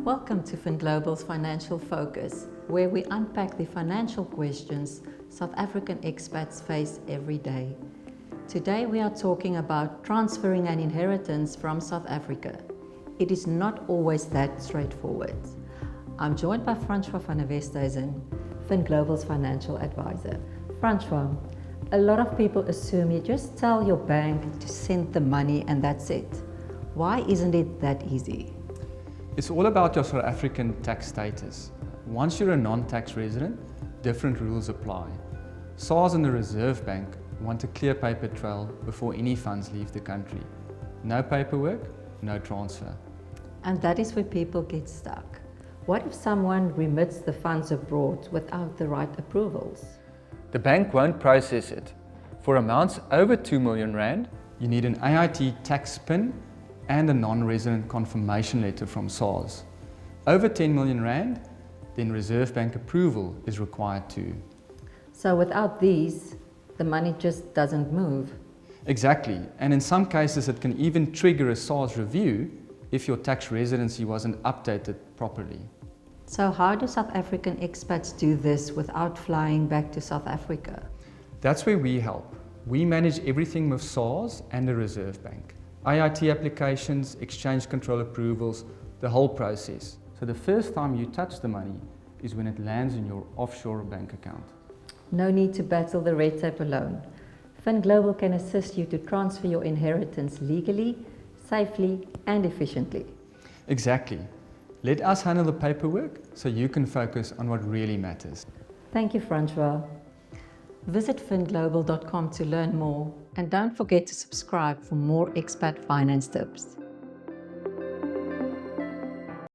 Welcome to FinGlobal's Financial Focus, where we unpack the financial questions South African expats face every day. Today we are talking about transferring an inheritance from South Africa. It is not always that straightforward. I'm joined by Francois van der Westhuizen, FinGlobal's financial advisor. Francois, a lot of people assume you just tell your bank to send the money and that's it. Why isn't it that easy? It's all about your South African tax status. Once you're a non-tax resident, different rules apply. SARS and the Reserve Bank want a clear paper trail before any funds leave the country. No paperwork, no transfer. And that is where people get stuck. What if someone remits the funds abroad without the right approvals? The bank won't process it. For amounts over 2 million rand, you need an AIT tax PIN and a non-resident confirmation letter from SARS. Over 10 million rand, then Reserve Bank approval is required too. So without these, the money just doesn't move. Exactly, and in some cases it can even trigger a SARS review if your tax residency wasn't updated properly. So how do South African expats do this without flying back to South Africa? That's where we help. We manage everything with SARS and the Reserve Bank. AIT applications, exchange control approvals, the whole process. So the first time you touch the money is when it lands in your offshore bank account. No need to battle the red tape alone. FinGlobal can assist you to transfer your inheritance legally, safely and efficiently. Exactly. Let us handle the paperwork so you can focus on what really matters. Thank you, Francois. Visit finglobal.com to learn more and don't forget to subscribe for more expat finance tips.